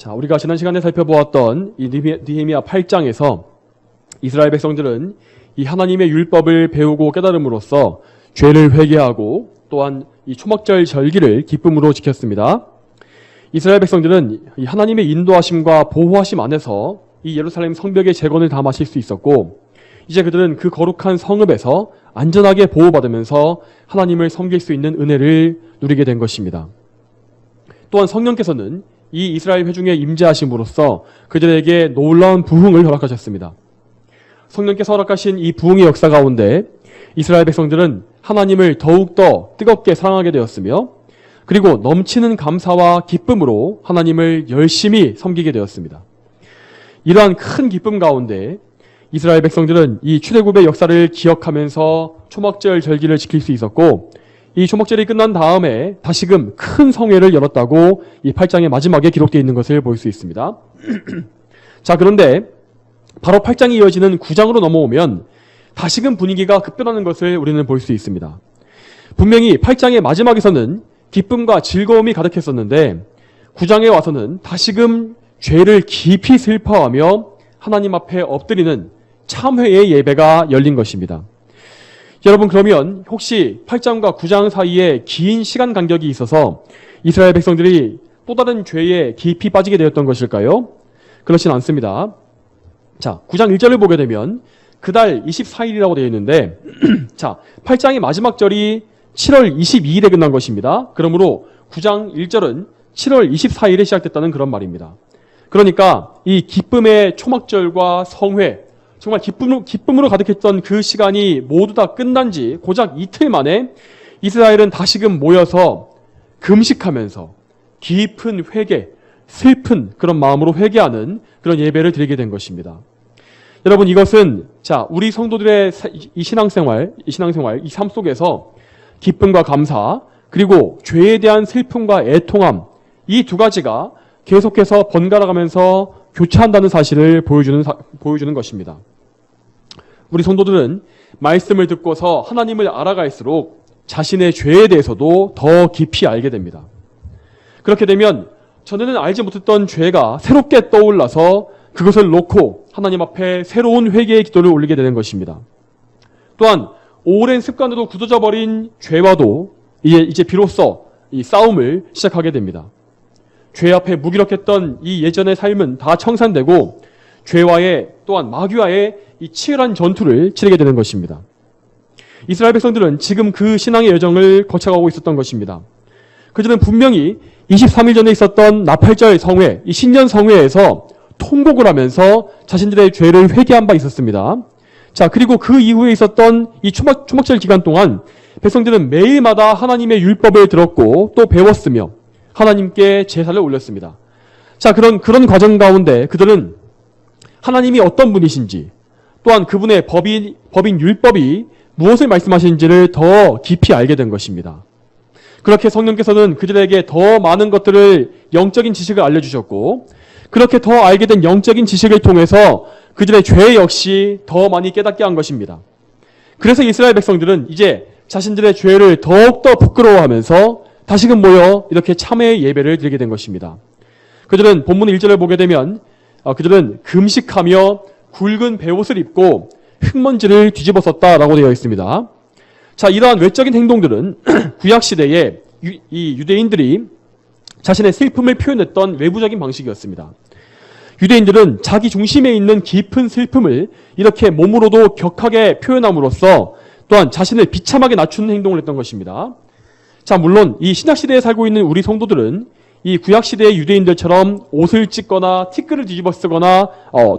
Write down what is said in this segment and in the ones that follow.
자, 우리가 지난 시간에 살펴보았던 이 느헤미야 8장에서 이스라엘 백성들은 이 하나님의 율법을 배우고 깨달음으로써 죄를 회개하고 또한 이 초막절 절기를 기쁨으로 지켰습니다. 이스라엘 백성들은 이 하나님의 인도하심과 보호하심 안에서 이 예루살렘 성벽의 재건을 다 마칠 수 있었고, 이제 그들은 그 거룩한 성읍에서 안전하게 보호받으면서 하나님을 섬길 수 있는 은혜를 누리게 된 것입니다. 또한 성령께서는 이 이스라엘 회중에 임재하심으로써 그들에게 놀라운 부흥을 허락하셨습니다. 성령께서 허락하신 이 부흥의 역사 가운데 이스라엘 백성들은 하나님을 더욱더 뜨겁게 사랑하게 되었으며, 그리고 넘치는 감사와 기쁨으로 하나님을 열심히 섬기게 되었습니다. 이러한 큰 기쁨 가운데 이스라엘 백성들은 이 출애굽의 역사를 기억하면서 초막절 절기를 지킬 수 있었고, 이 초막절이 끝난 다음에 다시금 큰 성회를 열었다고 이 8장의 마지막에 기록되어 있는 것을 볼 수 있습니다. 자, 그런데 바로 8장이 이어지는 9장으로 넘어오면 다시금 분위기가 급변하는 것을 우리는 볼 수 있습니다. 분명히 8장의 마지막에서는 기쁨과 즐거움이 가득했었는데 9장에 와서는 다시금 죄를 깊이 슬퍼하며 하나님 앞에 엎드리는 참회의 예배가 열린 것입니다. 여러분, 그러면 혹시 8장과 9장 사이에 긴 시간 간격이 있어서 이스라엘 백성들이 또 다른 죄에 깊이 빠지게 되었던 것일까요? 그렇진 않습니다. 자, 9장 1절을 보게 되면 그달 24일이라고 되어 있는데 자, 8장의 마지막 절이 7월 22일에 끝난 것입니다. 그러므로 9장 1절은 7월 24일에 시작됐다는 그런 말입니다. 그러니까 이 기쁨의 초막절과 성회, 정말 기쁨으로 가득했던 그 시간이 모두 다 끝난 지 고작 이틀 만에 이스라엘은 다시금 모여서 금식하면서 깊은 회개, 슬픈 그런 마음으로 회개하는 그런 예배를 드리게 된 것입니다. 여러분, 이것은 자, 우리 성도들의 이 신앙생활, 이 삶 속에서 기쁨과 감사, 그리고 죄에 대한 슬픔과 애통함, 이 두 가지가 계속해서 번갈아가면서 교차한다는 사실을 보여주는 것입니다. 우리 성도들은 말씀을 듣고서 하나님을 알아갈수록 자신의 죄에 대해서도 더 깊이 알게 됩니다. 그렇게 되면 전에는 알지 못했던 죄가 새롭게 떠올라서 그것을 놓고 하나님 앞에 새로운 회개의 기도를 올리게 되는 것입니다. 또한 오랜 습관으로 굳어져 버린 죄와도 이제 비로소 이 싸움을 시작하게 됩니다. 죄 앞에 무기력했던 이 예전의 삶은 다 청산되고 죄와의 또한 마귀와의 이 치열한 전투를 치르게 되는 것입니다. 이스라엘 백성들은 지금 그 신앙의 여정을 거쳐가고 있었던 것입니다. 그들은 분명히 23일 전에 있었던 나팔절 성회, 이 신년 성회에서 통곡을 하면서 자신들의 죄를 회개한 바 있었습니다. 자, 그리고 그 이후에 있었던 이 초막절 기간 동안 백성들은 매일마다 하나님의 율법을 들었고 또 배웠으며 하나님께 제사를 올렸습니다. 자, 그런 과정 가운데 그들은 하나님이 어떤 분이신지, 또한 그분의 법인 율법이 무엇을 말씀하시는지를 더 깊이 알게 된 것입니다. 그렇게 성령께서는 그들에게 더 많은 것들을, 영적인 지식을 알려주셨고, 그렇게 더 알게 된 영적인 지식을 통해서 그들의 죄 역시 더 많이 깨닫게 한 것입니다. 그래서 이스라엘 백성들은 이제 자신들의 죄를 더욱더 부끄러워하면서 다시금 모여 이렇게 참회의 예배를 드리게 된 것입니다. 그들은 본문 1절을 보게 되면 그들은 금식하며 굵은 베옷을 입고 흙먼지를 뒤집어 썼다라고 되어 있습니다. 자, 이러한 외적인 행동들은 구약시대에 이 유대인들이 자신의 슬픔을 표현했던 외부적인 방식이었습니다. 유대인들은 자기 중심에 있는 깊은 슬픔을 이렇게 몸으로도 격하게 표현함으로써 또한 자신을 비참하게 낮추는 행동을 했던 것입니다. 자, 물론 이 신약시대에 살고 있는 우리 성도들은 이 구약시대의 유대인들처럼 옷을 찢거나 티끌을 뒤집어 쓰거나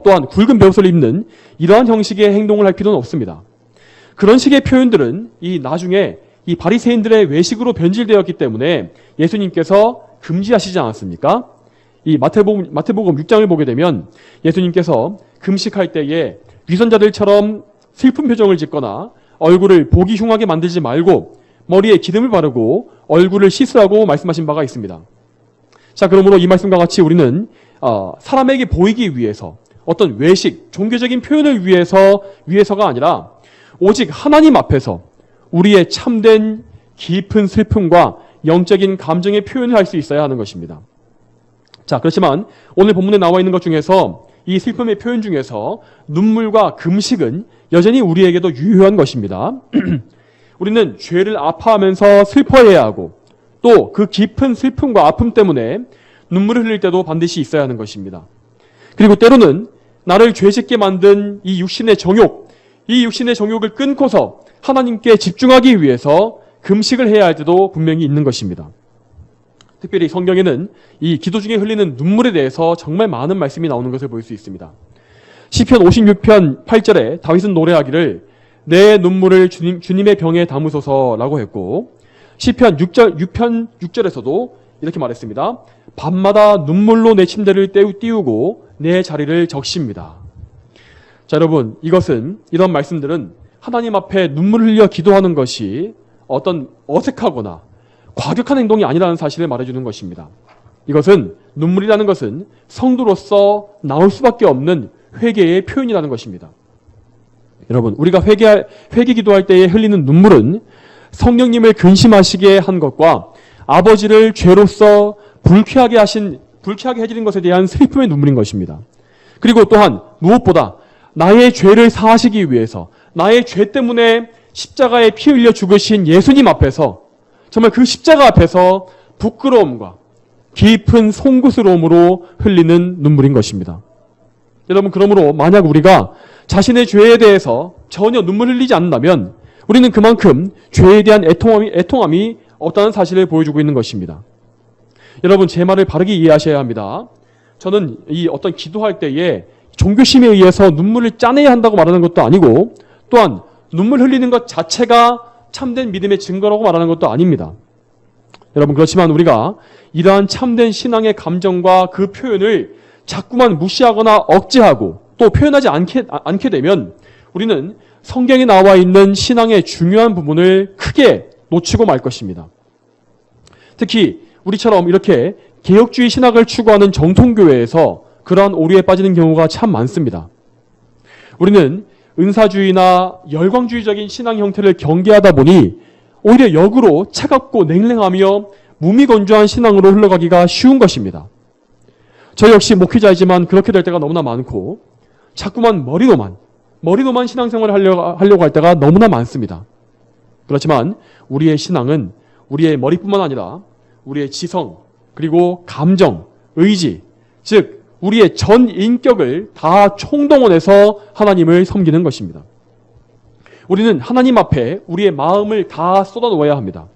또한 굵은 베옷을 입는 이러한 형식의 행동을 할 필요는 없습니다. 그런 식의 표현들은 이 나중에 이 바리새인들의 외식으로 변질되었기 때문에 예수님께서 금지하시지 않았습니까? 이 마태복음 6장을 보게 되면 예수님께서 금식할 때에 위선자들처럼 슬픈 표정을 짓거나 얼굴을 보기 흉하게 만들지 말고 머리에 기름을 바르고 얼굴을 씻으라고 말씀하신 바가 있습니다. 자, 그러므로 이 말씀과 같이 우리는 사람에게 보이기 위해서 어떤 외식, 종교적인 표현을 위해서가 아니라 오직 하나님 앞에서 우리의 참된 깊은 슬픔과 영적인 감정의 표현을 할 수 있어야 하는 것입니다. 자, 그렇지만 오늘 본문에 나와 있는 것 중에서 이 슬픔의 표현 중에서 눈물과 금식은 여전히 우리에게도 유효한 것입니다. 우리는 죄를 아파하면서 슬퍼해야 하고 또 그 깊은 슬픔과 아픔 때문에 눈물을 흘릴 때도 반드시 있어야 하는 것입니다. 그리고 때로는 나를 죄짓게 만든 이 육신의 정욕을 끊고서 하나님께 집중하기 위해서 금식을 해야 할 때도 분명히 있는 것입니다. 특별히 성경에는 이 기도 중에 흘리는 눈물에 대해서 정말 많은 말씀이 나오는 것을 볼 수 있습니다. 시편 56편 8절에 다윗은 노래하기를 내 눈물을 주님의 병에 담으소서라고 했고 시편 6편 6절에서도 이렇게 말했습니다. 밤마다 눈물로 내 침대를 띄우고 내 자리를 적십니다. 자, 여러분, 이런 말씀들은 하나님 앞에 눈물을 흘려 기도하는 것이 어떤 어색하거나 과격한 행동이 아니라는 사실을 말해주는 것입니다. 이것은 눈물이라는 것은 성도로서 나올 수밖에 없는 회개의 표현이라는 것입니다. 여러분, 우리가 회개 기도할 때에 흘리는 눈물은 성령님을 근심하시게 한 것과 아버지를 죄로서 불쾌하게 해드린 것에 대한 슬픔의 눈물인 것입니다. 그리고 또한 무엇보다 나의 죄를 사하시기 위해서 나의 죄 때문에 십자가에 피 흘려 죽으신 예수님 앞에서 정말 그 십자가 앞에서 부끄러움과 깊은 송구스러움으로 흘리는 눈물인 것입니다. 여러분, 그러므로 만약 우리가 자신의 죄에 대해서 전혀 눈물 흘리지 않는다면 우리는 그만큼 죄에 대한 애통함이 없다는 사실을 보여주고 있는 것입니다. 여러분, 제 말을 바르게 이해하셔야 합니다. 저는 이 어떤 기도할 때에 종교심에 의해서 눈물을 짜내야 한다고 말하는 것도 아니고 또한 눈물 흘리는 것 자체가 참된 믿음의 증거라고 말하는 것도 아닙니다. 여러분, 그렇지만 우리가 이러한 참된 신앙의 감정과 그 표현을 자꾸만 무시하거나 억제하고 또 표현하지 않게 되면 우리는 성경에 나와 있는 신앙의 중요한 부분을 크게 놓치고 말 것입니다. 특히 우리처럼 이렇게 개혁주의 신학을 추구하는 정통교회에서 그러한 오류에 빠지는 경우가 참 많습니다. 우리는 은사주의나 열광주의적인 신앙 형태를 경계하다 보니 오히려 역으로 차갑고 냉랭하며 무미건조한 신앙으로 흘러가기가 쉬운 것입니다. 저 역시 목회자이지만 그렇게 될 때가 너무나 많고 자꾸만 머리로만 신앙생활을 하려고 할 때가 너무나 많습니다. 그렇지만 우리의 신앙은 우리의 머리뿐만 아니라 우리의 지성, 그리고 감정, 의지, 즉 우리의 전 인격을 다 총동원해서 하나님을 섬기는 것입니다. 우리는 하나님 앞에 우리의 마음을 다 쏟아놓아야 합니다.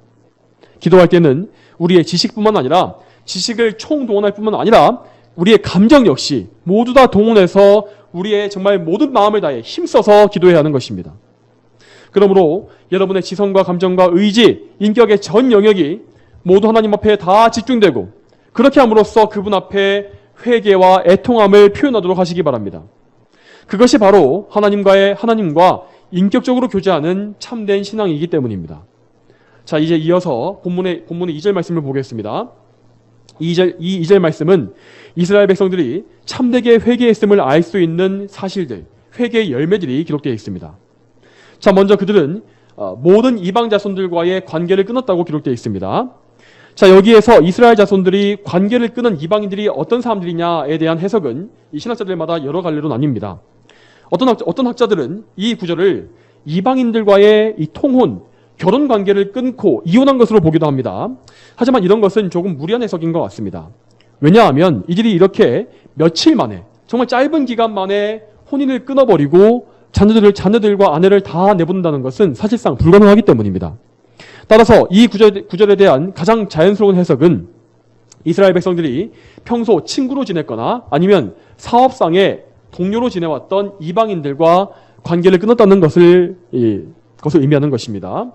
기도할 때는 우리의 지식뿐만 아니라 지식을 총동원할 뿐만 아니라 우리의 감정 역시 모두 다 동원해서 우리의 정말 모든 마음을 다해 힘써서 기도해야 하는 것입니다. 그러므로 여러분의 지성과 감정과 의지, 인격의 전 영역이 모두 하나님 앞에 다 집중되고 그렇게 함으로써 그분 앞에 회개와 애통함을 표현하도록 하시기 바랍니다. 그것이 바로 하나님과 인격적으로 교제하는 참된 신앙이기 때문입니다. 자, 이제 이어서 본문의 2절 말씀을 보겠습니다. 이 2절 말씀은 이스라엘 백성들이 참되게 회개했음을 알 수 있는 사실들, 회개의 열매들이 기록되어 있습니다. 자, 먼저 그들은 모든 이방 자손들과의 관계를 끊었다고 기록되어 있습니다. 자, 여기에서 이스라엘 자손들이 관계를 끊은 이방인들이 어떤 사람들이냐에 대한 해석은 이 신학자들마다 여러 갈래로 나뉩니다. 어떤 학자들은 이 구절을 이방인들과의 이 통혼, 결혼 관계를 끊고 이혼한 것으로 보기도 합니다. 하지만 이런 것은 조금 무리한 해석인 것 같습니다. 왜냐하면 이들이 이렇게 며칠 만에, 정말 짧은 기간 만에 혼인을 끊어버리고 자녀들과 아내를 다 내보낸다는 것은 사실상 불가능하기 때문입니다. 따라서 이 구절에 대한 가장 자연스러운 해석은 이스라엘 백성들이 평소 친구로 지냈거나 아니면 사업상의 동료로 지내왔던 이방인들과 관계를 끊었다는 것을 의미하는 것입니다.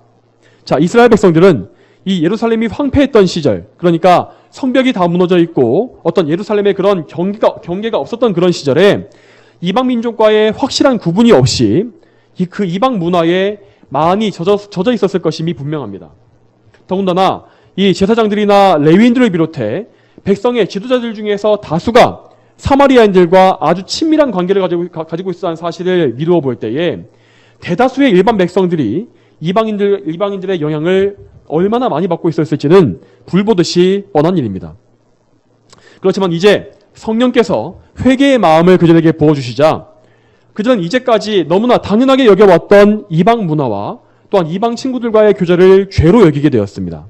자, 이스라엘 백성들은 이 예루살렘이 황폐했던 시절, 그러니까 성벽이 다 무너져 있고 어떤 예루살렘의 그런 경계가 없었던 그런 시절에 이방 민족과의 확실한 구분이 없이 그 이방 문화에 많이 젖어 있었을 것임이 분명합니다. 더군다나 이 제사장들이나 레위인들을 비롯해 백성의 지도자들 중에서 다수가 사마리아인들과 아주 친밀한 관계를 가지고 있었다는 사실을 미루어 볼 때에 대다수의 일반 백성들이 이방인들의 영향을 얼마나 많이 받고 있었을지는 불보듯이 뻔한 일입니다. 그렇지만 이제 성령께서 회개의 마음을 그들에게 부어주시자 그들은 이제까지 너무나 당연하게 여겨왔던 이방 문화와 또한 이방 친구들과의 교제를 죄로 여기게 되었습니다.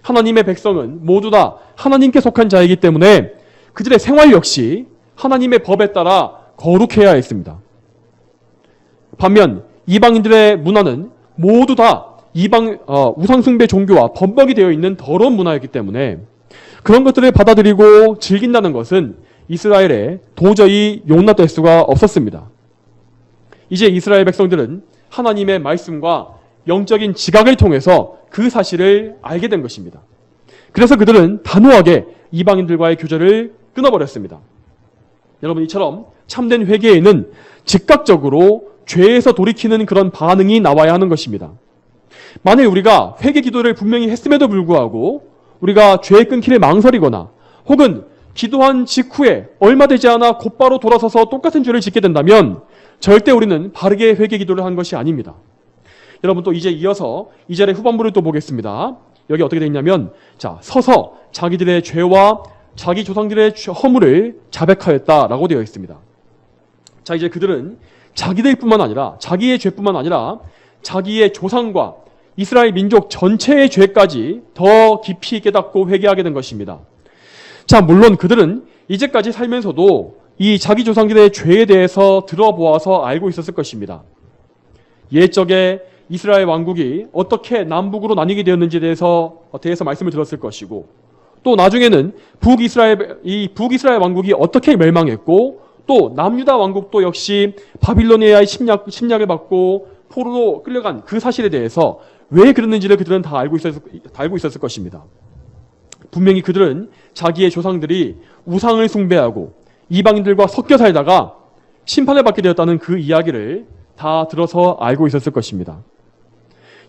하나님의 백성은 모두 다 하나님께 속한 자이기 때문에 그들의 생활 역시 하나님의 법에 따라 거룩해야 했습니다. 반면 이방인들의 문화는 모두 다 우상숭배 종교와 범벅이 되어 있는 더러운 문화였기 때문에 그런 것들을 받아들이고 즐긴다는 것은 이스라엘에 도저히 용납될 수가 없었습니다. 이제 이스라엘 백성들은 하나님의 말씀과 영적인 지각을 통해서 그 사실을 알게 된 것입니다. 그래서 그들은 단호하게 이방인들과의 교제를 끊어버렸습니다. 여러분, 이처럼 참된 회개에는 즉각적으로 죄에서 돌이키는 그런 반응이 나와야 하는 것입니다. 만일 우리가 회개 기도를 분명히 했음에도 불구하고 우리가 죄에 끊기를 망설이거나 혹은 기도한 직후에 얼마 되지 않아 곧바로 돌아서서 똑같은 죄를 짓게 된다면 절대 우리는 바르게 회개 기도를 한 것이 아닙니다. 여러분, 또 이제 이어서 이 절의 후반부를 또 보겠습니다. 여기 어떻게 되어 있냐면, 자, 서서 자기들의 죄와 자기 조상들의 허물을 자백하였다라고 되어 있습니다. 자, 이제 그들은 자기들뿐만 아니라 자기의 죄뿐만 아니라 자기의 조상과 이스라엘 민족 전체의 죄까지 더 깊이 깨닫고 회개하게 된 것입니다. 자, 물론 그들은 이제까지 살면서도 이 자기 조상들의 죄에 대해서 들어보아서 알고 있었을 것입니다. 옛적에 이스라엘 왕국이 어떻게 남북으로 나뉘게 되었는지에 대해서 말씀을 들었을 것이고, 또 나중에는 북이스라엘 왕국이 어떻게 멸망했고, 또 남유다 왕국도 역시 바빌로니아의 침략을 받고 포로로 끌려간 그 사실에 대해서 왜 그랬는지를 그들은 다 알고 있었을 것입니다. 분명히 그들은 자기의 조상들이 우상을 숭배하고 이방인들과 섞여 살다가 심판을 받게 되었다는 그 이야기를 다 들어서 알고 있었을 것입니다.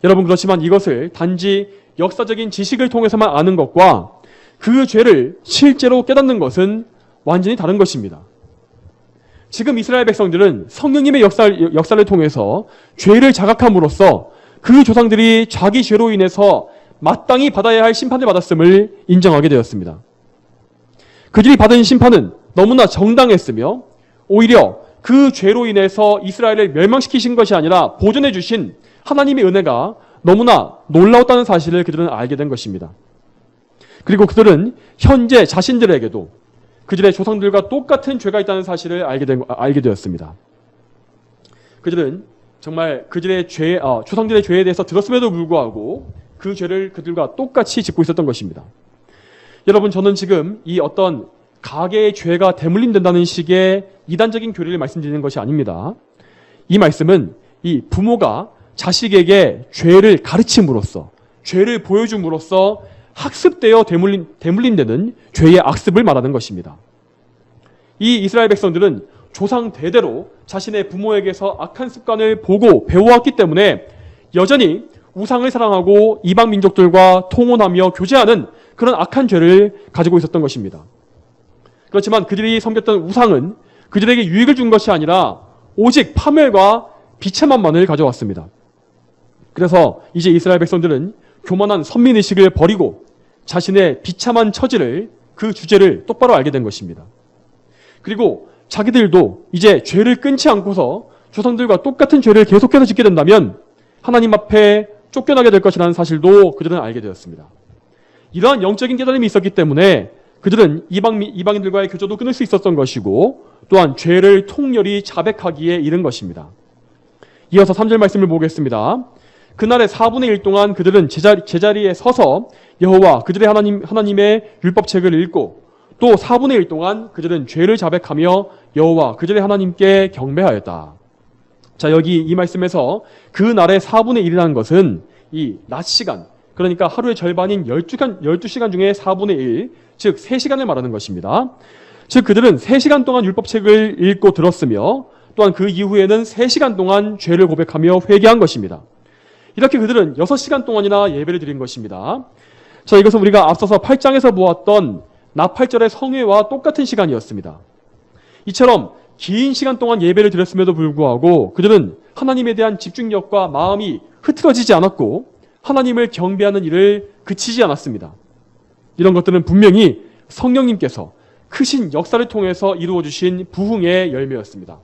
여러분, 그렇지만 이것을 단지 역사적인 지식을 통해서만 아는 것과 그 죄를 실제로 깨닫는 것은 완전히 다른 것입니다. 지금 이스라엘 백성들은 성령님의 역사를 통해서 죄를 자각함으로써 그 조상들이 자기 죄로 인해서 마땅히 받아야 할 심판을 받았음을 인정하게 되었습니다. 그들이 받은 심판은 너무나 정당했으며 오히려 그 죄로 인해서 이스라엘을 멸망시키신 것이 아니라 보존해 주신 하나님의 은혜가 너무나 놀라웠다는 사실을 그들은 알게 된 것입니다. 그리고 그들은 현재 자신들에게도 그들의 조상들과 똑같은 죄가 있다는 사실을 알게 되었습니다. 그들은 정말 그들의 조상들의 죄에 대해서 들었음에도 불구하고 그 죄를 그들과 똑같이 짓고 있었던 것입니다. 여러분, 저는 지금 이 어떤 가계의 죄가 대물림된다는 식의 이단적인 교리를 말씀드리는 것이 아닙니다. 이 말씀은 이 부모가 자식에게 죄를 가르침으로써, 죄를 보여줌으로써 학습되어 대물림되는 죄의 악습을 말하는 것입니다. 이 이스라엘 백성들은 조상 대대로 자신의 부모에게서 악한 습관을 보고 배워왔기 때문에 여전히 우상을 사랑하고 이방 민족들과 통혼하며 교제하는 그런 악한 죄를 가지고 있었던 것입니다. 그렇지만 그들이 섬겼던 우상은 그들에게 유익을 준 것이 아니라 오직 파멸과 비참함만을 가져왔습니다. 그래서 이제 이스라엘 백성들은 교만한 선민의식을 버리고 자신의 비참한 처지를, 그 주제를 똑바로 알게 된 것입니다. 그리고 자기들도 이제 죄를 끊지 않고서 조상들과 똑같은 죄를 계속해서 짓게 된다면 하나님 앞에 쫓겨나게 될 것이라는 사실도 그들은 알게 되었습니다. 이러한 영적인 깨달음이 있었기 때문에 그들은 이방인들과의 교제도 끊을 수 있었던 것이고 또한 죄를 통렬히 자백하기에 이른 것입니다. 이어서 3절 말씀을 보겠습니다. 그날의 4분의 1 동안 그들은 제자리에 서서 여호와 그들의 하나님의 율법책을 읽고 또 4분의 1 동안 그들은 죄를 자백하며 여호와 그들의 하나님께 경배하였다. 자, 여기 이 말씀에서 그 날의 4분의 1이라는 것은 이 낮 시간, 그러니까 하루의 절반인 12시간 중에 4분의 1, 즉 3시간을 말하는 것입니다. 즉 그들은 3시간 동안 율법책을 읽고 들었으며 또한 그 이후에는 3시간 동안 죄를 고백하며 회개한 것입니다. 이렇게 그들은 6시간 동안이나 예배를 드린 것입니다. 자, 이것은 우리가 앞서서 8장에서 보았던 나팔절의 성회와 똑같은 시간이었습니다. 이처럼 긴 시간 동안 예배를 드렸음에도 불구하고 그들은 하나님에 대한 집중력과 마음이 흐트러지지 않았고 하나님을 경배하는 일을 그치지 않았습니다. 이런 것들은 분명히 성령님께서 크신 역사를 통해서 이루어주신 부흥의 열매였습니다.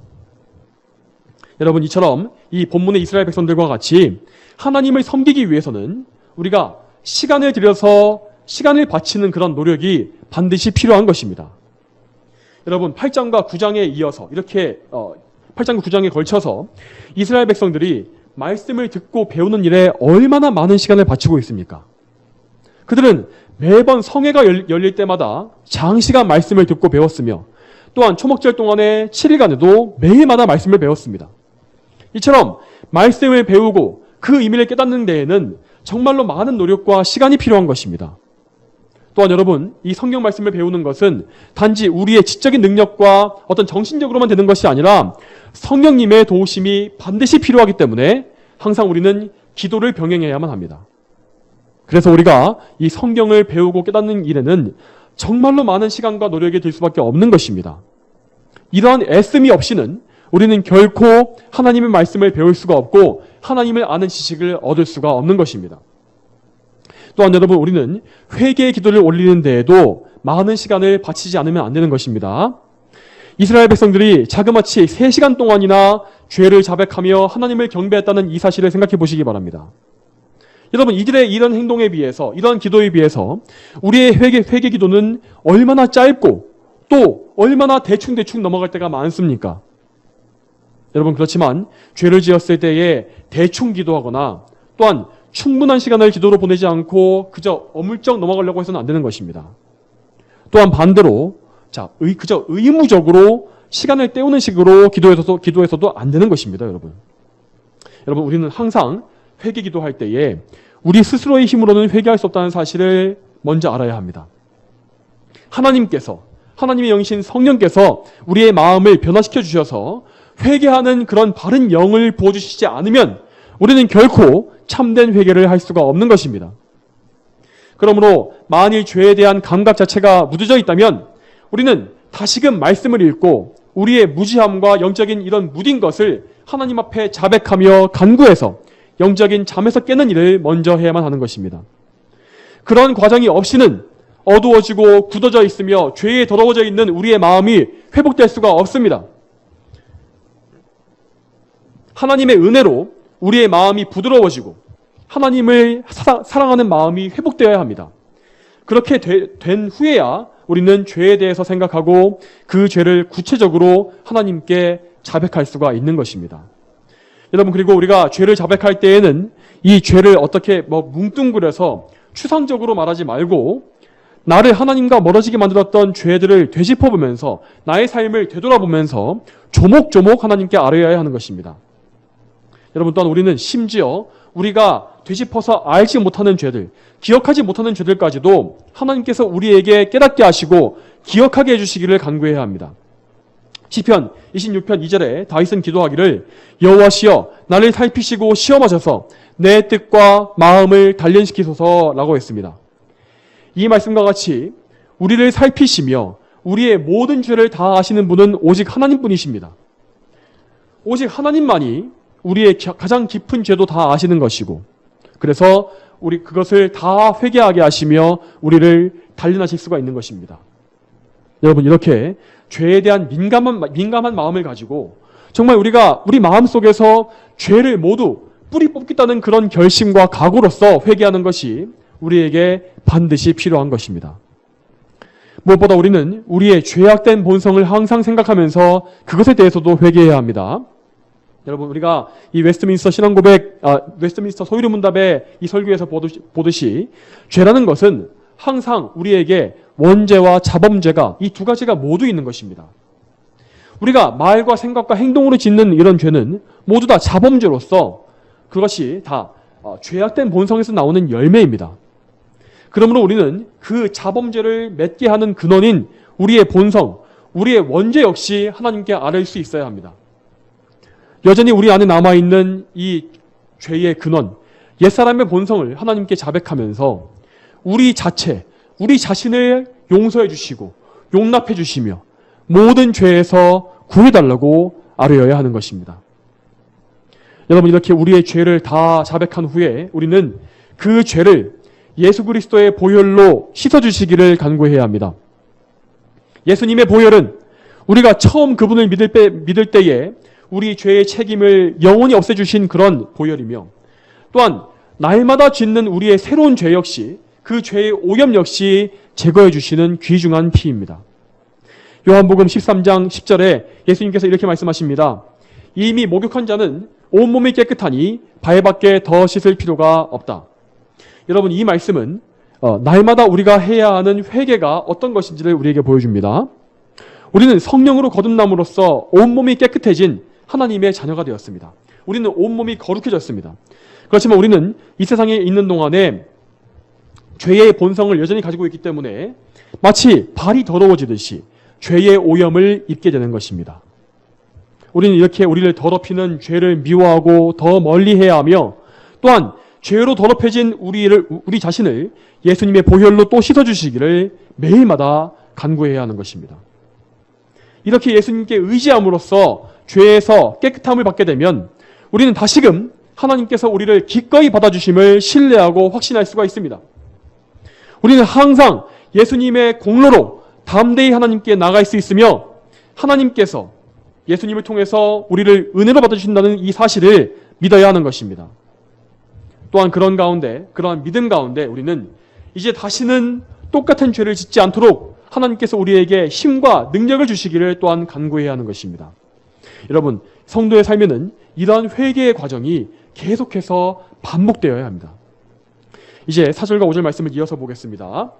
여러분, 이처럼 이 본문의 이스라엘 백성들과 같이 하나님을 섬기기 위해서는 우리가 시간을 들여서 시간을 바치는 그런 노력이 반드시 필요한 것입니다. 여러분, 8장과 9장에 이어서 이렇게 8장과 9장에 걸쳐서 이스라엘 백성들이 말씀을 듣고 배우는 일에 얼마나 많은 시간을 바치고 있습니까? 그들은 매번 성회가 열릴 때마다 장시간 말씀을 듣고 배웠으며 또한 초막절 동안의 7일간에도 매일마다 말씀을 배웠습니다. 이처럼 말씀을 배우고 그 의미를 깨닫는 데에는 정말로 많은 노력과 시간이 필요한 것입니다. 또한 여러분, 이 성경 말씀을 배우는 것은 단지 우리의 지적인 능력과 어떤 정신적으로만 되는 것이 아니라 성령님의 도우심이 반드시 필요하기 때문에 항상 우리는 기도를 병행해야만 합니다. 그래서 우리가 이 성경을 배우고 깨닫는 일에는 정말로 많은 시간과 노력이 들 수밖에 없는 것입니다. 이러한 애씀이 없이는 우리는 결코 하나님의 말씀을 배울 수가 없고 하나님을 아는 지식을 얻을 수가 없는 것입니다. 또한 여러분, 우리는 회개의 기도를 올리는 데에도 많은 시간을 바치지 않으면 안 되는 것입니다. 이스라엘 백성들이 자그마치 3시간 동안이나 죄를 자백하며 하나님을 경배했다는 이 사실을 생각해 보시기 바랍니다. 여러분, 이들의 이런 행동에 비해서, 이런 기도에 비해서 우리의 회개 기도는 얼마나 짧고 또 얼마나 대충 넘어갈 때가 많습니까? 여러분, 그렇지만 죄를 지었을 때에 대충 기도하거나 또한 충분한 시간을 기도로 보내지 않고 그저 어물쩍 넘어가려고 해서는 안 되는 것입니다. 또한 반대로 그저 의무적으로 시간을 때우는 식으로 기도해서도 안 되는 것입니다, 여러분. 여러분, 우리는 항상 회개 기도할 때에 우리 스스로의 힘으로는 회개할 수 없다는 사실을 먼저 알아야 합니다. 하나님의 영이신 성령께서 우리의 마음을 변화시켜 주셔서 회개하는 그런 바른 영을 부어주시지 않으면 우리는 결코 참된 회개를 할 수가 없는 것입니다. 그러므로 만일 죄에 대한 감각 자체가 무뎌져 있다면 우리는 다시금 말씀을 읽고 우리의 무지함과 영적인 이런 무딘 것을 하나님 앞에 자백하며 간구해서 영적인 잠에서 깨는 일을 먼저 해야만 하는 것입니다. 그런 과정이 없이는 어두워지고 굳어져 있으며 죄에 더러워져 있는 우리의 마음이 회복될 수가 없습니다. 하나님의 은혜로 우리의 마음이 부드러워지고 하나님을 사랑하는 마음이 회복되어야 합니다. 그렇게 된 후에야 우리는 죄에 대해서 생각하고 그 죄를 구체적으로 하나님께 자백할 수가 있는 것입니다. 여러분, 그리고 우리가 죄를 자백할 때에는 이 죄를 어떻게 뭉뚱그려서 추상적으로 말하지 말고 나를 하나님과 멀어지게 만들었던 죄들을 되짚어보면서 나의 삶을 되돌아보면서 조목조목 하나님께 아뢰어야 하는 것입니다. 여러분, 또한 우리는 심지어 우리가 되짚어서 알지 못하는 죄들, 기억하지 못하는 죄들까지도 하나님께서 우리에게 깨닫게 하시고 기억하게 해주시기를 간구해야 합니다. 시편 26편 2절에 다윗은 기도하기를 여호와시여 나를 살피시고 시험하셔서 내 뜻과 마음을 단련시키소서라고 했습니다. 이 말씀과 같이 우리를 살피시며 우리의 모든 죄를 다 아시는 분은 오직 하나님뿐이십니다. 오직 하나님만이 우리의 가장 깊은 죄도 다 아시는 것이고 그래서 우리 그것을 다 회개하게 하시며 우리를 단련하실 수가 있는 것입니다. 여러분, 이렇게 죄에 대한 민감한 마음을 가지고 정말 우리가 우리 마음속에서 죄를 모두 뿌리 뽑겠다는 그런 결심과 각오로서 회개하는 것이 우리에게 반드시 필요한 것입니다. 무엇보다 우리는 우리의 죄악된 본성을 항상 생각하면서 그것에 대해서도 회개해야 합니다. 여러분, 우리가 이 웨스트민스터 신앙고백, 웨스트민스터 소유문답의 이 설교에서 보듯이 죄라는 것은 항상 우리에게 원죄와 자범죄가 이 두 가지가 모두 있는 것입니다. 우리가 말과 생각과 행동으로 짓는 이런 죄는 모두 다 자범죄로서 그것이 다 죄악된 본성에서 나오는 열매입니다. 그러므로 우리는 그 자범죄를 맺게 하는 근원인 우리의 본성, 우리의 원죄 역시 하나님께 아뢰 수 있어야 합니다. 여전히 우리 안에 남아있는 이 죄의 근원, 옛사람의 본성을 하나님께 자백하면서 우리 자신을 용서해 주시고 용납해 주시며 모든 죄에서 구해달라고 아뢰어야 하는 것입니다. 여러분, 이렇게 우리의 죄를 다 자백한 후에 우리는 그 죄를 예수 그리스도의 보혈로 씻어주시기를 간구해야 합니다. 예수님의 보혈은 우리가 처음 그분을 믿을 때에 우리 죄의 책임을 영원히 없애주신 그런 보혈이며, 또한 날마다 짓는 우리의 새로운 죄 역시, 그 죄의 오염 역시 제거해 주시는 귀중한 피입니다. 요한복음 13장 10절에 예수님께서 이렇게 말씀하십니다. 이미 목욕한 자는 온몸이 깨끗하니 발밖에 더 씻을 필요가 없다. 여러분, 이 말씀은 날마다 우리가 해야 하는 회개가 어떤 것인지를 우리에게 보여줍니다. 우리는 성령으로 거듭남으로써 온몸이 깨끗해진 하나님의 자녀가 되었습니다. 우리는 온몸이 거룩해졌습니다. 그렇지만 우리는 이 세상에 있는 동안에 죄의 본성을 여전히 가지고 있기 때문에 마치 발이 더러워지듯이 죄의 오염을 입게 되는 것입니다. 우리는 이렇게 우리를 더럽히는 죄를 미워하고 더 멀리해야 하며, 또한 죄로 더럽혀진 우리 자신을 예수님의 보혈로 또 씻어주시기를 매일마다 간구해야 하는 것입니다. 이렇게 예수님께 의지함으로써 죄에서 깨끗함을 받게 되면 우리는 다시금 하나님께서 우리를 기꺼이 받아주심을 신뢰하고 확신할 수가 있습니다. 우리는 항상 예수님의 공로로 담대히 하나님께 나갈 수 있으며, 하나님께서 예수님을 통해서 우리를 은혜로 받아주신다는 이 사실을 믿어야 하는 것입니다. 또한 그러한 믿음 가운데 우리는 이제 다시는 똑같은 죄를 짓지 않도록 하나님께서 우리에게 힘과 능력을 주시기를 또한 간구해야 하는 것입니다. 여러분, 성도의 삶에는 이러한 회개의 과정이 계속해서 반복되어야 합니다. 이제 4절과 5절 말씀을 이어서 보겠습니다.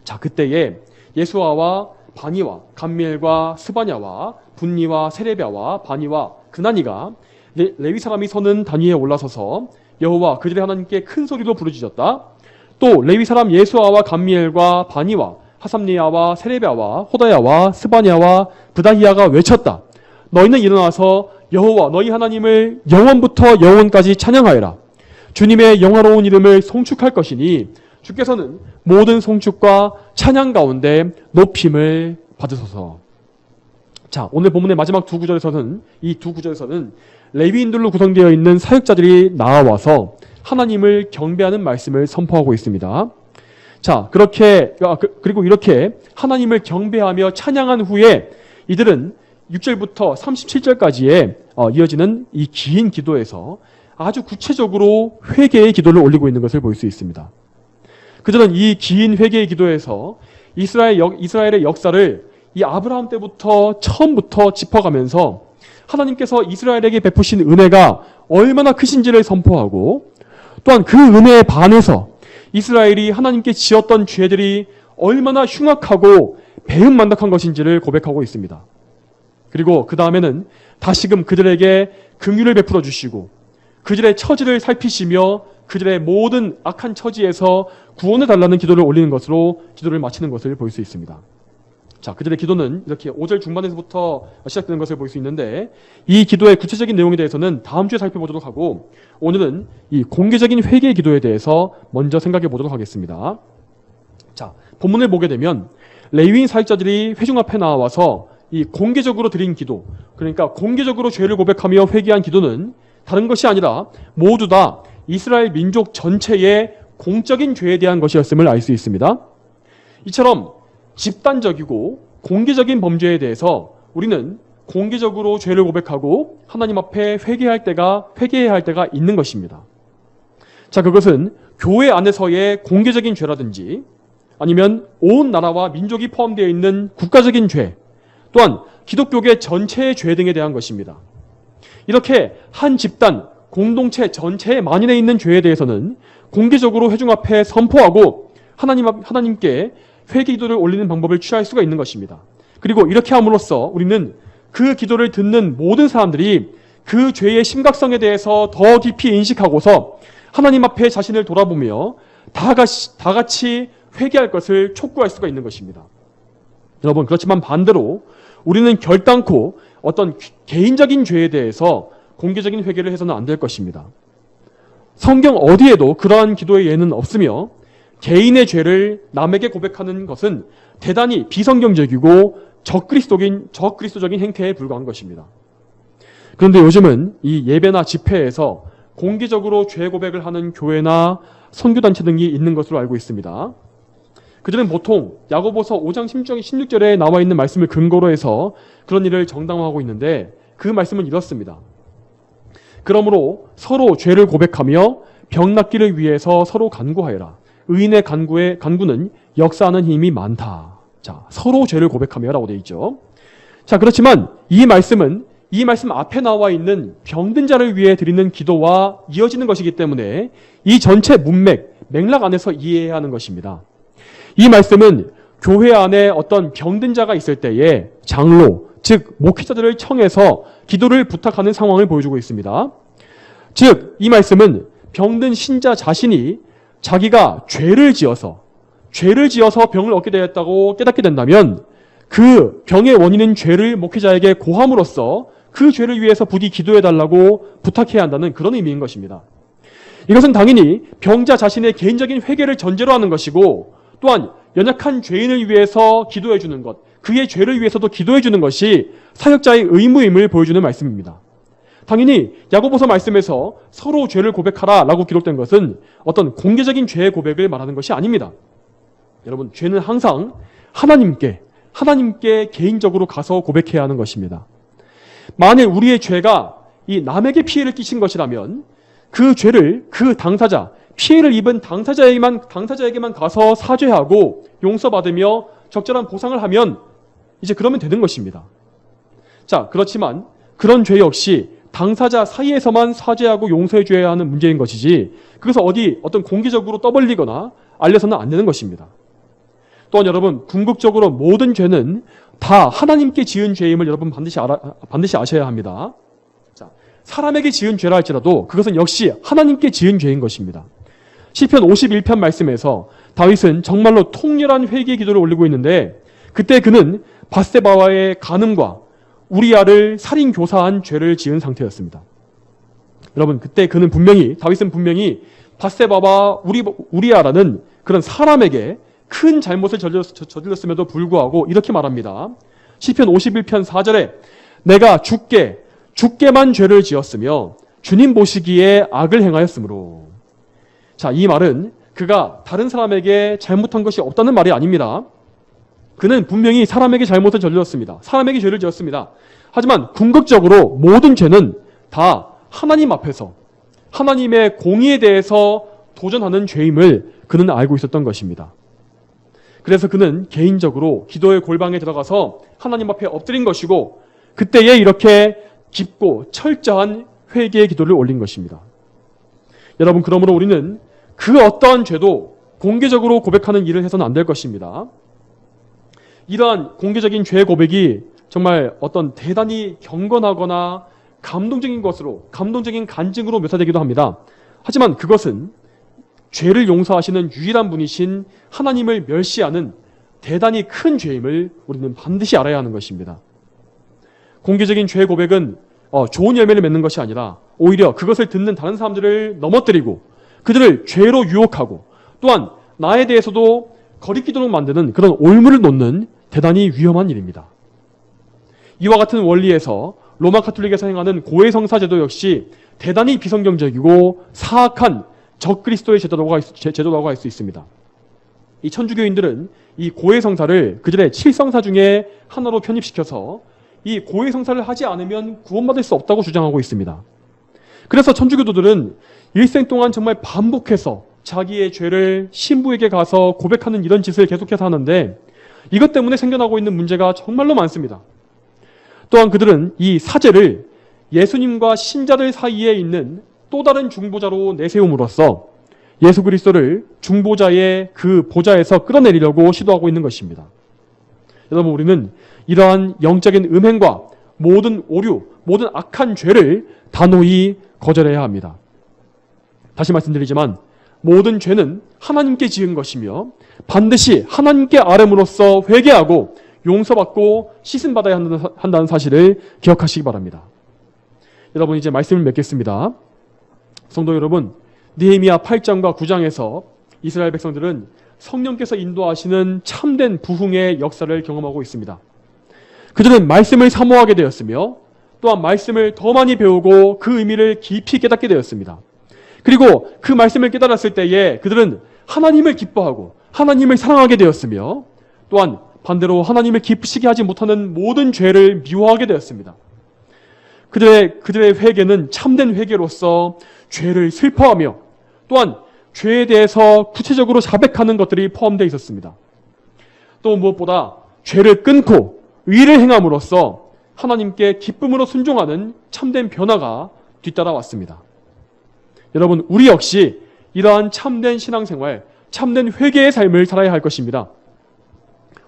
자, 그때에 예수아와 바니와 감미엘과 스바냐와 분니와 세레비아와 바니와 그나니가 레위 사람이 서는 단 위에 올라서서 여호와 그들의 하나님께 큰 소리로 부르짖었다. 또 레위 사람 예수아와 감미엘과 바니와 하삼리야와 세레비아와 호다야와 스바냐와 브다히야가 외쳤다. 너희는 일어나서 여호와 너희 하나님을 영원부터 영원까지 찬양하여라. 주님의 영화로운 이름을 송축할 것이니 주께서는 모든 송축과 찬양 가운데 높임을 받으소서. 자, 오늘 본문의 마지막 이 두 구절에서는 레위인들로 구성되어 있는 사역자들이 나와서 하나님을 경배하는 말씀을 선포하고 있습니다. 자, 그리고 이렇게 하나님을 경배하며 찬양한 후에 이들은 6절부터 37절까지에 이어지는 이 긴 기도에서 아주 구체적으로 회개의 기도를 올리고 있는 것을 볼 수 있습니다. 그들은 이 긴 회개의 기도에서 이스라엘의 역사를 이 아브라함 때부터 처음부터 짚어가면서 하나님께서 이스라엘에게 베푸신 은혜가 얼마나 크신지를 선포하고, 또한 그 은혜에 반해서 이스라엘이 하나님께 지었던 죄들이 얼마나 흉악하고 배은만덕한 것인지를 고백하고 있습니다. 그리고 그 다음에는 다시금 그들에게 긍휼을 베풀어 주시고 그들의 처지를 살피시며 그들의 모든 악한 처지에서 구원을 달라는 기도를 올리는 것으로 기도를 마치는 것을 볼 수 있습니다. 자, 그들의 기도는 이렇게 5절 중반에서부터 시작되는 것을 볼 수 있는데, 이 기도의 구체적인 내용에 대해서는 다음 주에 살펴보도록 하고, 오늘은 이 공개적인 회개의 기도에 대해서 먼저 생각해 보도록 하겠습니다. 자, 본문을 보게 되면 레위인 사역자들이 회중 앞에 나와서 이 공개적으로 드린 기도, 그러니까 공개적으로 죄를 고백하며 회개한 기도는 다른 것이 아니라 모두 다 이스라엘 민족 전체의 공적인 죄에 대한 것이었음을 알 수 있습니다. 이처럼 집단적이고 공개적인 범죄에 대해서 우리는 공개적으로 죄를 고백하고 하나님 앞에 회개해야 할 때가 있는 것입니다. 자, 그것은 교회 안에서의 공개적인 죄라든지 아니면 온 나라와 민족이 포함되어 있는 국가적인 죄, 또한 기독교계 전체의 죄 등에 대한 것입니다. 이렇게 한 집단, 공동체 전체의 만인에 있는 죄에 대해서는 공개적으로 회중 앞에 선포하고 하나님께 회개 기도를 올리는 방법을 취할 수가 있는 것입니다. 그리고 이렇게 함으로써 우리는 그 기도를 듣는 모든 사람들이 그 죄의 심각성에 대해서 더 깊이 인식하고서 하나님 앞에 자신을 돌아보며 다 같이 회개할 것을 촉구할 수가 있는 것입니다. 여러분, 그렇지만 반대로 우리는 결단코 어떤 개인적인 죄에 대해서 공개적인 회개를 해서는 안 될 것입니다. 성경 어디에도 그러한 기도의 예는 없으며 개인의 죄를 남에게 고백하는 것은 대단히 비성경적이고 적그리스도적인 행태에 불과한 것입니다. 그런데 요즘은 이 예배나 집회에서 공개적으로 죄 고백을 하는 교회나 선교단체 등이 있는 것으로 알고 있습니다. 그들은 보통 야고보서 5장 16절에 나와 있는 말씀을 근거로 해서 그런 일을 정당화하고 있는데 그 말씀은 이렇습니다. 그러므로 서로 죄를 고백하며 병 낫기를 위해서 서로 간구하여라. 의인의 간구는 역사하는 힘이 많다. 자, 서로 죄를 고백하며 라고 되어 있죠. 자, 그렇지만 이 말씀 앞에 나와 있는 병든 자를 위해 드리는 기도와 이어지는 것이기 때문에 이 전체 맥락 안에서 이해해야 하는 것입니다. 이 말씀은 교회 안에 어떤 병든 자가 있을 때에 장로, 즉 목회자들을 청해서 기도를 부탁하는 상황을 보여주고 있습니다. 즉, 이 말씀은 병든 신자 자신이 자기가 죄를 지어서 병을 얻게 되었다고 깨닫게 된다면 그 병의 원인인 죄를 목회자에게 고함으로써 그 죄를 위해서 부디 기도해달라고 부탁해야 한다는 그런 의미인 것입니다. 이것은 당연히 병자 자신의 개인적인 회개를 전제로 하는 것이고 또한 연약한 죄인을 위해서 기도해 주는 것, 그의 죄를 위해서도 기도해 주는 것이 사역자의 의무임을 보여주는 말씀입니다. 당연히 야고보서 말씀에서 서로 죄를 고백하라 라고 기록된 것은 어떤 공개적인 죄의 고백을 말하는 것이 아닙니다. 여러분, 죄는 항상 하나님께 개인적으로 가서 고백해야 하는 것입니다. 만일 우리의 죄가 이 남에게 피해를 끼친 것이라면 그 죄를 그 당사자, 피해를 입은 당사자에게만 가서 사죄하고 용서받으며 적절한 보상을 하면 이제 그러면 되는 것입니다. 자, 그렇지만 그런 죄 역시 당사자 사이에서만 사죄하고 용서해 줘야 하는 문제인 것이지 그것을 어떤 공개적으로 떠벌리거나 알려서는 안 되는 것입니다. 또한 여러분, 궁극적으로 모든 죄는 다 하나님께 지은 죄임을 여러분 반드시 아셔야 합니다. 자, 사람에게 지은 죄라 할지라도 그것은 역시 하나님께 지은 죄인 것입니다. 시편 51편 말씀에서 다윗은 정말로 통렬한 회개의 기도를 올리고 있는데 그때 그는 밧세바와의 간음과 우리아를 살인 교사한 죄를 지은 상태였습니다. 여러분, 그때 다윗은 분명히 밧세바와 우리아라는 그런 사람에게 큰 잘못을 저질렀음에도 불구하고 이렇게 말합니다. 시편 51편 4절에 내가 주께만 죄를 지었으며 주님 보시기에 악을 행하였으므로. 자, 이 말은 그가 다른 사람에게 잘못한 것이 없다는 말이 아닙니다. 그는 분명히 사람에게 잘못을 저질렀습니다. 사람에게 죄를 지었습니다. 하지만 궁극적으로 모든 죄는 다 하나님 앞에서 하나님의 공의에 대해서 도전하는 죄임을 그는 알고 있었던 것입니다. 그래서 그는 개인적으로 기도의 골방에 들어가서 하나님 앞에 엎드린 것이고 그때에 이렇게 깊고 철저한 회개의 기도를 올린 것입니다. 여러분, 그러므로 우리는 그 어떠한 죄도 공개적으로 고백하는 일을 해서는 안 될 것입니다. 이러한 공개적인 죄 고백이 정말 어떤 대단히 경건하거나 감동적인 간증으로 묘사되기도 합니다. 하지만 그것은 죄를 용서하시는 유일한 분이신 하나님을 멸시하는 대단히 큰 죄임을 우리는 반드시 알아야 하는 것입니다. 공개적인 죄 고백은 좋은 열매를 맺는 것이 아니라 오히려 그것을 듣는 다른 사람들을 넘어뜨리고 그들을 죄로 유혹하고 또한 나에 대해서도 거리끼도록 만드는 그런 올무를 놓는 대단히 위험한 일입니다. 이와 같은 원리에서 로마 가톨릭에서 행하는 고해성사 제도 역시 대단히 비성경적이고 사악한 적그리스도의 제도라고 할 수 있습니다. 이 천주교인들은 이 고해성사를 그들의 7성사 중에 하나로 편입시켜서 이 고해성사를 하지 않으면 구원받을 수 없다고 주장하고 있습니다. 그래서 천주교도들은 일생 동안 정말 반복해서 자기의 죄를 신부에게 가서 고백하는 이런 짓을 계속해서 하는데 이것 때문에 생겨나고 있는 문제가 정말로 많습니다. 또한 그들은 이 사제를 예수님과 신자들 사이에 있는 또 다른 중보자로 내세움으로써 예수 그리스도를 중보자의 그 보좌에서 끌어내리려고 시도하고 있는 것입니다. 여러분, 우리는 이러한 영적인 음행과 모든 오류, 모든 악한 죄를 단호히 거절해야 합니다. 다시 말씀드리지만 모든 죄는 하나님께 지은 것이며 반드시 하나님께 아뢰므로써 회개하고 용서받고 씻음받아야 한다는 사실을 기억하시기 바랍니다. 여러분, 이제 말씀을 맺겠습니다. 성도 여러분, 느헤미야 8장과 9장에서 이스라엘 백성들은 성령께서 인도하시는 참된 부흥의 역사를 경험하고 있습니다. 그들은 말씀을 사모하게 되었으며 또한 말씀을 더 많이 배우고 그 의미를 깊이 깨닫게 되었습니다. 그리고 그 말씀을 깨달았을 때에 그들은 하나님을 기뻐하고 하나님을 사랑하게 되었으며 또한 반대로 하나님을 기쁘시게 하지 못하는 모든 죄를 미워하게 되었습니다. 그들의 회개는 참된 회개로서 죄를 슬퍼하며 또한 죄에 대해서 구체적으로 자백하는 것들이 포함되어 있었습니다. 또 무엇보다 죄를 끊고 의를 행함으로써 하나님께 기쁨으로 순종하는 참된 변화가 뒤따라왔습니다. 여러분, 우리 역시 이러한 참된 신앙생활, 참된 회개의 삶을 살아야 할 것입니다.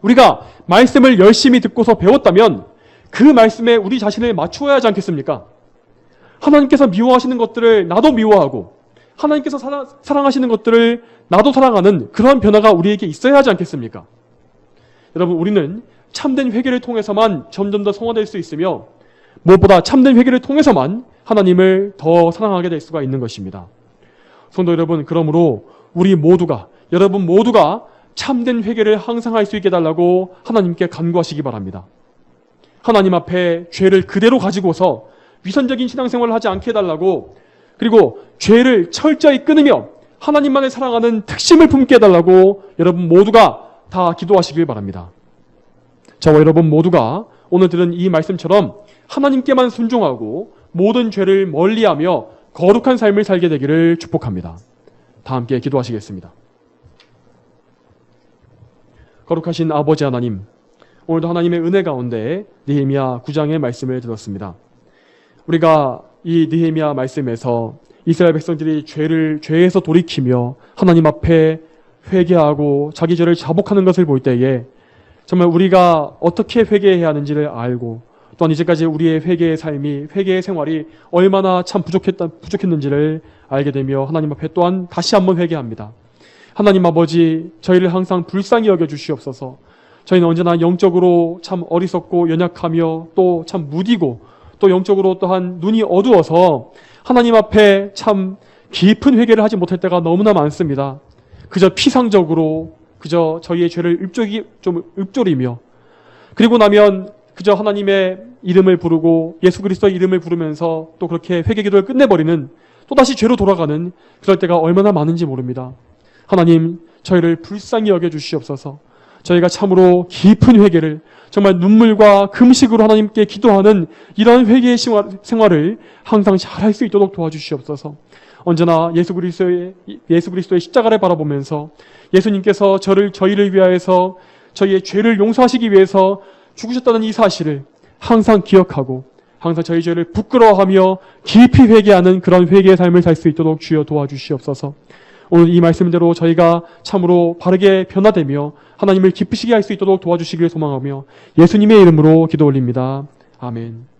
우리가 말씀을 열심히 듣고서 배웠다면 그 말씀에 우리 자신을 맞추어야 하지 않겠습니까? 하나님께서 미워하시는 것들을 나도 미워하고 하나님께서 사랑하시는 것들을 나도 사랑하는 그런 변화가 우리에게 있어야 하지 않겠습니까? 여러분, 우리는 참된 회개를 통해서만 점점 더 성화될 수 있으며 무엇보다 참된 회개를 통해서만 하나님을 더 사랑하게 될 수가 있는 것입니다. 성도 여러분, 그러므로 여러분 모두가 참된 회개를 항상 할 수 있게 해달라고 하나님께 간구하시기 바랍니다. 하나님 앞에 죄를 그대로 가지고서 위선적인 신앙생활을 하지 않게 해달라고, 그리고 죄를 철저히 끊으며 하나님만을 사랑하는 특심을 품게 해달라고 여러분 모두가 다 기도하시길 바랍니다. 저와 여러분 모두가 오늘 들은 이 말씀처럼 하나님께만 순종하고 모든 죄를 멀리하며 거룩한 삶을 살게 되기를 축복합니다. 다 함께 기도하시겠습니다. 거룩하신 아버지 하나님, 오늘도 하나님의 은혜 가운데 느헤미야 9장의 말씀을 들었습니다. 우리가 이 느헤미야 말씀에서 이스라엘 백성들이 죄에서 돌이키며 하나님 앞에 회개하고 자기 죄를 자복하는 것을 볼 때에 정말 우리가 어떻게 회개해야 하는지를 알고 또한 이제까지 우리의 회개의 삶이, 회개의 생활이 얼마나 참 부족했는지를 알게 되며 하나님 앞에 또한 다시 한번 회개합니다. 하나님 아버지, 저희를 항상 불쌍히 여겨주시옵소서. 저희는 언제나 영적으로 참 어리석고 연약하며 또 참 무디고 또 영적으로 또한 눈이 어두워서 하나님 앞에 참 깊은 회개를 하지 못할 때가 너무나 많습니다. 그저 피상적으로 그저 저희의 죄를 읊조리며 그리고 나면 그저 하나님의 이름을 부르고 예수 그리스도의 이름을 부르면서 또 그렇게 회개 기도를 끝내버리는, 또다시 죄로 돌아가는 그럴 때가 얼마나 많은지 모릅니다. 하나님, 저희를 불쌍히 여겨주시옵소서. 저희가 참으로 깊은 회개를 정말 눈물과 금식으로 하나님께 기도하는 이러한 회개의 생활을 항상 잘할 수 있도록 도와주시옵소서. 언제나 예수 그리스도의 십자가를 바라보면서 예수님께서 저희를 위하여서 저희의 죄를 용서하시기 위해서 죽으셨다는 이 사실을 항상 기억하고 항상 저희 죄를 부끄러워하며 깊이 회개하는 그런 회개의 삶을 살 수 있도록 주여 도와주시옵소서. 오늘 이 말씀대로 저희가 참으로 바르게 변화되며 하나님을 기쁘시게 할 수 있도록 도와주시길 소망하며 예수님의 이름으로 기도 올립니다. 아멘.